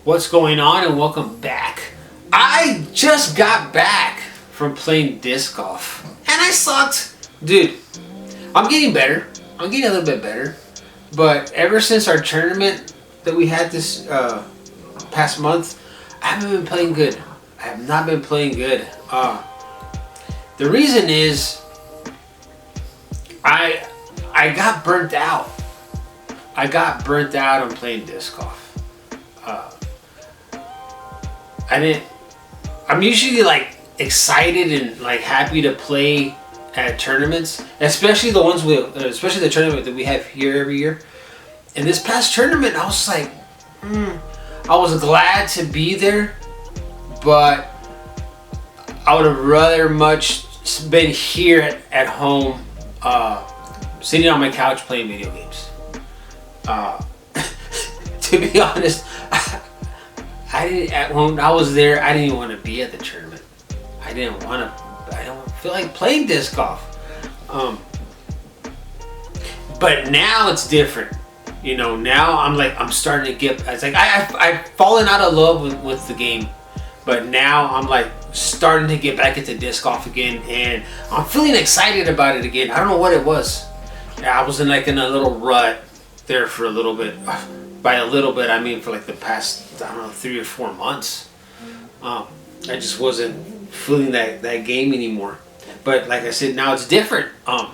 What's going on, and welcome back. I just got back from playing disc golf and I sucked. Dude, I'm getting better. I'm getting a little bit better. But ever since our tournament that we had this past month, I haven't been playing good. I have not been playing good. The reason is I got burnt out. I got burnt out on playing disc golf. I'm usually like excited and like happy to play at tournaments, especially the ones especially the tournament that we have here every year. And this past tournament, I was like, I was glad to be there, but I would have rather much been here at home, sitting on my couch playing video games. To be honest, when I was there, I didn't even want to be at the tournament. I don't feel like playing disc golf. But now it's different. You know, now I'm starting to get, it's like I've fallen out of love with the game. But now I'm like starting to get back into disc golf again, and I'm feeling excited about it again. I don't know what it was. I was in a little rut there for a little bit. By a little bit, I mean for like the past, 3 or 4 months. I just wasn't feeling that game anymore. But like I said, now it's different. I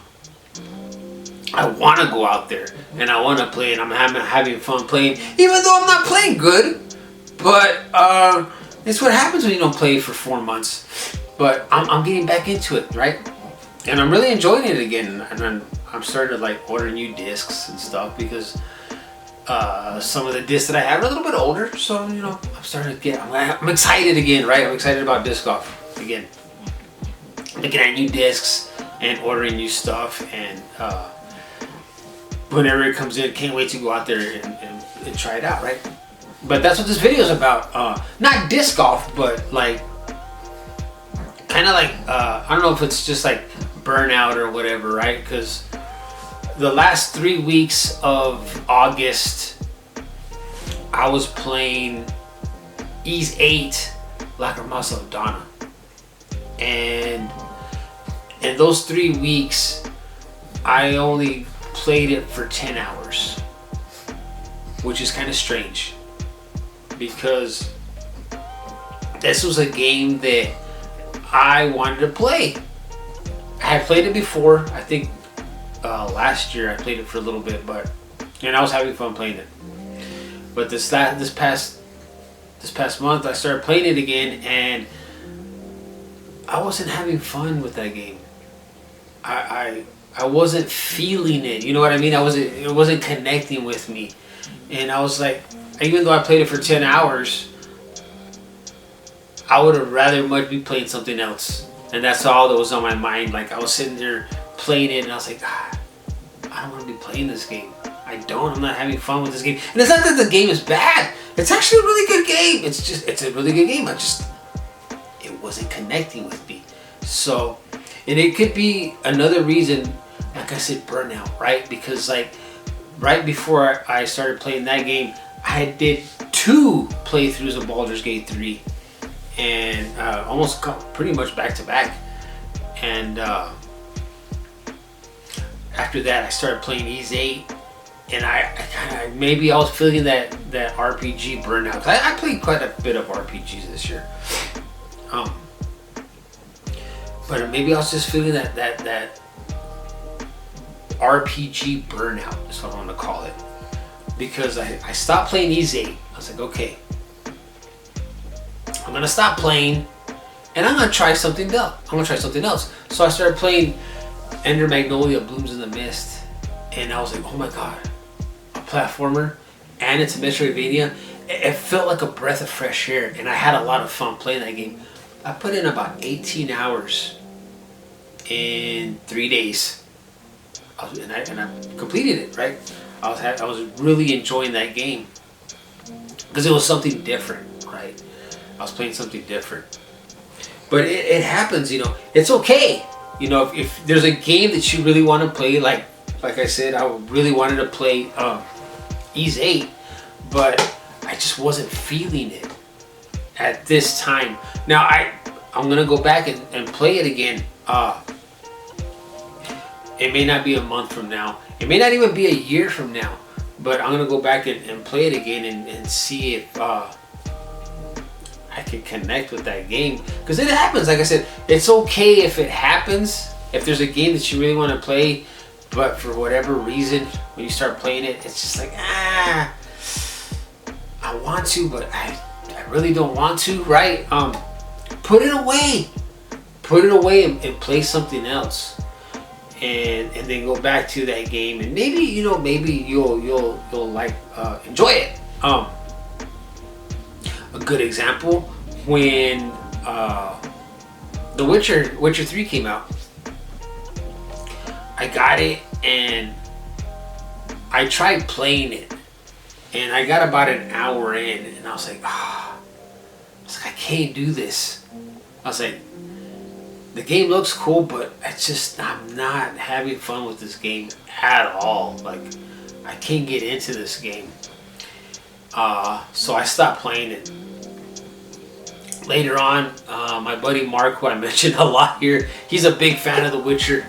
want to go out there and I want to play, and I'm having fun playing, even though I'm not playing good. But it's what happens when you don't play for 4 months. But I'm getting back into it, right? And I'm really enjoying it again. And I'm starting to like order new discs and stuff, because some of the discs that I have are a little bit older, so I'm starting to get. I'm excited again, right? I'm excited about disc golf again. Looking at new discs and ordering new stuff, and whenever it comes in, can't wait to go out there and try it out, right? But that's what this video is about. Not disc golf, but like kind of like I don't know if it's just like burnout or whatever, right? Because the last 3 weeks of August, I was playing Ys 8 Lacrimosa of Donna. And in those 3 weeks, I only played it for 10 hours. Which is kind of strange, because this was a game that I wanted to play. I had played it before, I think last year I played it for a little bit, and I was having fun playing it. But this past month I started playing it again, and I wasn't having fun with that game. I wasn't feeling it. You know what I mean? It wasn't connecting with me, and I was like, even though I played it for 10 hours, I would have rather much be playing something else. And that's all that was on my mind. Like, I was sitting there playing it, and I was like, I don't want to be playing this game. I'm not having fun with this game. And it's not that the game is bad. It's actually a really good game. It's a really good game. It wasn't connecting with me. So, and it could be another reason, like I said, burnout, right? Because like right before I started playing that game, I did 2 playthroughs of Baldur's Gate 3. And almost pretty much back to back. And after that, I started playing Ys 8, and I was feeling that RPG burnout. I played quite a bit of RPGs this year, but maybe I was just feeling that RPG burnout is what I want to call it, because I stopped playing Ys 8. I was like, okay, I'm gonna stop playing, and I'm gonna try something else. So I started playing Ender Magnolia Blooms in the Mist, and I was like, oh my god, a platformer, and it's a Metroidvania. It felt like a breath of fresh air, and I had a lot of fun playing that game. I put in about 18 hours in 3 days, and I completed it, right? I was really enjoying that game, because it was something different, right? I was playing something different. But it happens, it's okay. If there's a game that you really want to play, like Like I said, I really wanted to play Ys 8, but I just wasn't feeling it at this time. Now I'm gonna go back and play it again. It may not be a month from now. It may not even be a year from now. But I'm gonna go back and play it again and see if I can connect with that game. Because it happens, like I said, it's okay if it happens. If there's a game that you really want to play, but for whatever reason, when you start playing it, it's just like, I want to, but I really don't want to, right? Put it away. Put it away and play something else. And then go back to that game, and maybe you'll like enjoy it. A good example, when The Witcher 3 came out, I got it and I tried playing it, and I got about an hour in, and I was like, I can't do this. I was like, the game looks cool, but I'm not having fun with this game at all. Like, I can't get into this game. So I stopped playing it. Later on, my buddy Mark, who I mentioned a lot here, he's a big fan of The Witcher.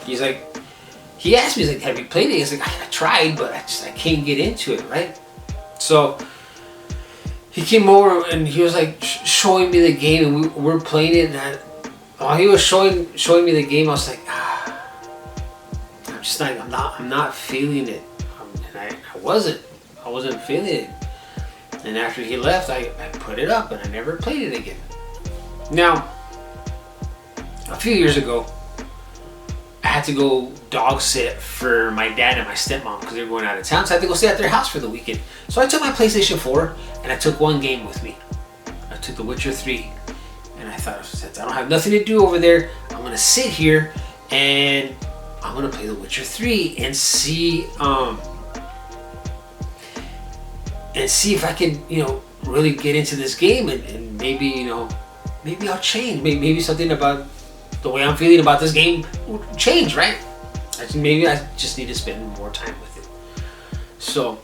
He asked me, he's like, have you played it? He's like, I tried, but I can't get into it, right? So he came over and he was like showing me the game, and we were playing it, and while he was showing me the game, I was like, I'm not feeling it. And I wasn't feeling it. And after he left, I put it up and I never played it again. Now, a few years ago, I had to go dog sit for my dad and my stepmom because they were going out of town. So I had to go stay at their house for the weekend. So I took my PlayStation 4 and I took one game with me. I took The Witcher 3. And I thought, since I don't have nothing to do over there, I'm gonna sit here and I'm gonna play The Witcher 3 and see if I can, really get into this game, and maybe I'll change. Maybe something about the way I'm feeling about this game will change, right? Maybe I just need to spend more time with it. So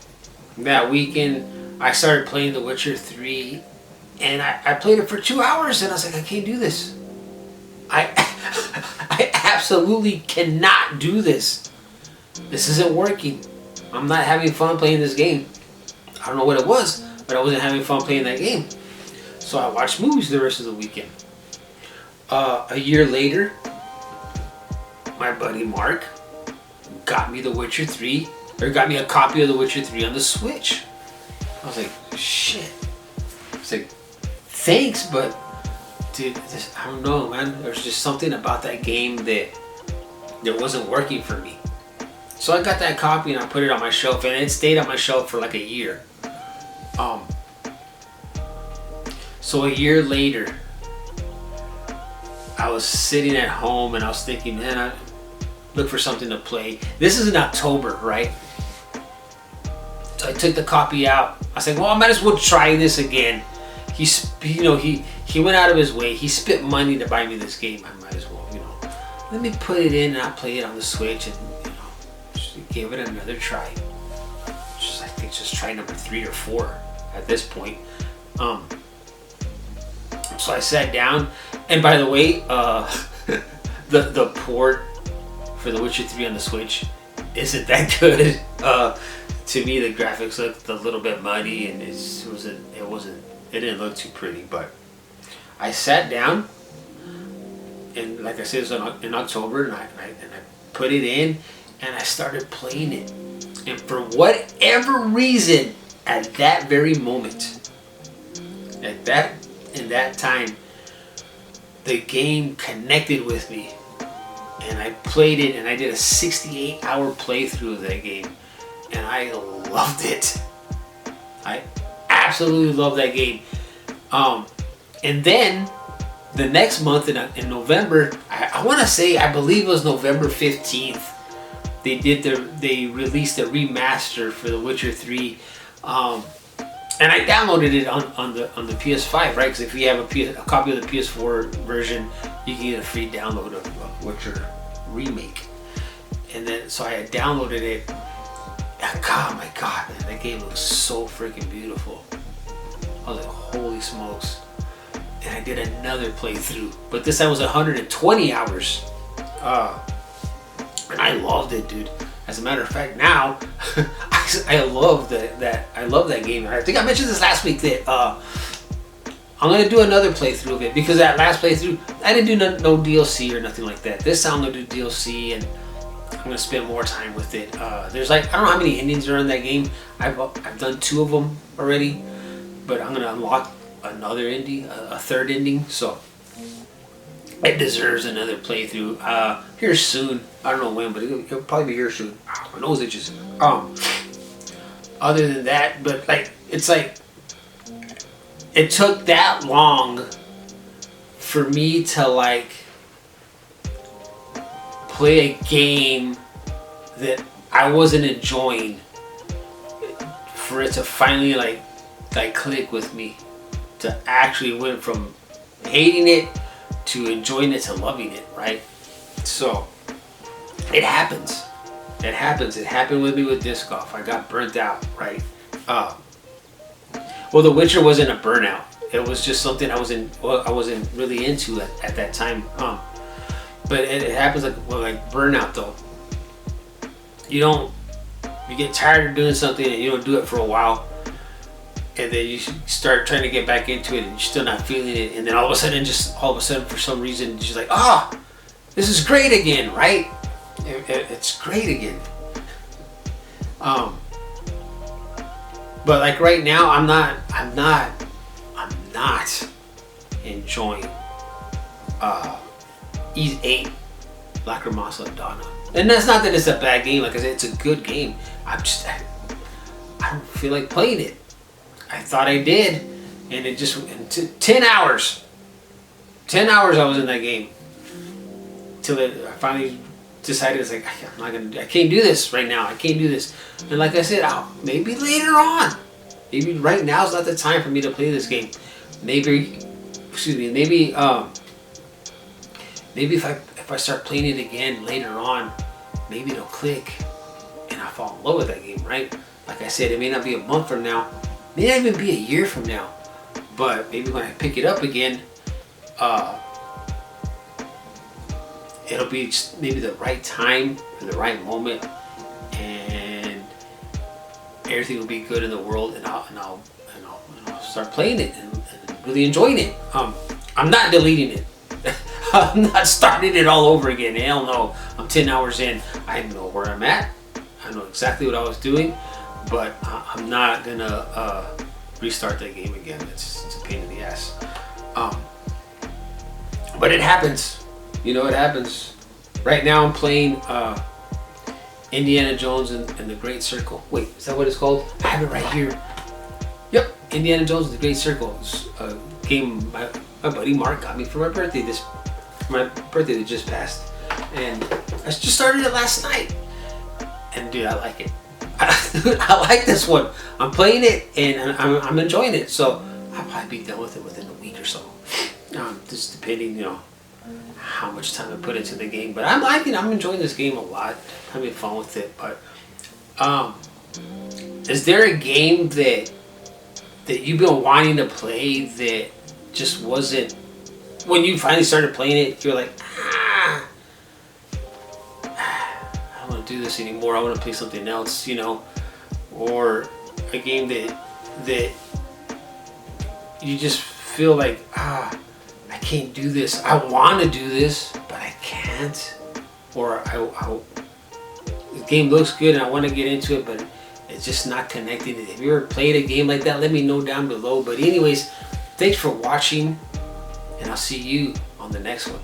that weekend, I started playing The Witcher 3. And I played it for 2 hours, and I was like, I can't do this. I absolutely cannot do this. This isn't working. I'm not having fun playing this game. I don't know what it was, but I wasn't having fun playing that game. So I watched movies the rest of the weekend. A year later, my buddy Mark got me The Witcher 3, or got me a copy of The Witcher 3 on the Switch. I was like, shit. It's like, thanks, but dude, I don't know, man. There's just something about that game that wasn't working for me. So I got that copy and I put it on my shelf, and it stayed on my shelf for like a year. So a year later, I was sitting at home and I was thinking, man, I look for something to play. This is in October, right? So I took the copy out. I said, well, I might as well try this again. He went out of his way. He spent money to buy me this game. I might as well, let me put it in and I'll play it on the Switch and, just give it another try. I think just try number 3 or 4 at this point. So I sat down, and by the way, the port for The Witcher 3 on the Switch isn't that good. To me, the graphics looked a little bit muddy, and it didn't look too pretty. But I sat down, and like I said, it was in October, and I put it in, and I started playing it. And for whatever reason, at that very moment, in that time, the game connected with me, and I played it, and I did a 68-hour playthrough of that game, and I loved it. I absolutely love that game. And then the next month in November, I want to say, I believe it was November 15th, they released a remaster for The Witcher 3, and I downloaded it on the PS5, right? Because if you have a copy of the PS4 version, you can get a free download of Witcher remake. and then so I had downloaded it. And God, my God, man, that game looks so freaking beautiful. I was like, holy smokes. And I did another playthrough, but this time was 120 hours. And I loved it, dude. As a matter of fact, now I love that. I love that game. I think I mentioned this last week that I'm gonna do another playthrough of it, because that last playthrough I didn't do no DLC or nothing like that. This time I'm gonna do DLC, and I'm gonna spend more time with it. There's like, I don't know how many endings are in that game. I've done 2 of them already, but I'm gonna unlock another ending, a third ending. So it deserves another playthrough. Here soon. I don't know when, but it'll probably be here soon. Oh, my nose itches. Other than that, but like, it's like, it took that long for me to like play a game that I wasn't enjoying, for it to finally like click with me, to actually went from hating it to enjoying it to loving it, right? So it happens. It happens. It happened with me with disc golf. I got burnt out, right? Well, The Witcher wasn't a burnout. It was just something I wasn't really into at that time. But it happens like burnout though. You get tired of doing something and you don't do it for a while, and then you start trying to get back into it and you're still not feeling it, and then all of a sudden for some reason you're just like, this is great again, right? It's great again. But like right now, I'm not enjoying Ys 8 Lacrimosa Donna. And that's not that it's a bad game. Like I said, it's a good game. I don't feel like playing it. I thought I did, and it just 10 hours. 10 hours I was in that game till I finally decided, it's like, I can't do this right now. I can't do this. And like I said, maybe later on. Maybe right now is not the time for me to play this game. Maybe if I start playing it again later on, maybe it'll click and I'll fall in love with that game, right? Like I said, it may not be a month from now, may not even be a year from now, but maybe when I pick it up again, it'll be maybe the right time and the right moment, and everything will be good in the world, and I'll start playing it and really enjoying it. I'm not deleting it. I'm not starting it all over again. Hell no. I'm 10 hours in. I know where I'm at. I know exactly what I was doing, but I'm not gonna restart that game again. It's a pain in the ass. But it happens. It happens. Right now I'm playing Indiana Jones and the Great Circle. Wait, is that what it's called? I have it right here. Yep, Indiana Jones and the Great Circle. It's a game my buddy Mark got me for my birthday. My birthday that just passed, and I just started it last night. And dude, I like it. I like this one. I'm playing it and I'm enjoying it. So I'll probably be done with it within a week or so. Just depending, how much time I put into the game. But I'm enjoying this game a lot. Having fun with it. But is there a game that you've been wanting to play that just wasn't, when you finally started playing it, you're like, I don't want to do this anymore. I want to play something else, or a game that you just feel like, I can't do this. I want to do this, but I can't. Or the game looks good and I want to get into it, but it's just not connecting. If you ever played a game like that, let me know down below. But anyways, thanks for watching, and I'll see you on the next one.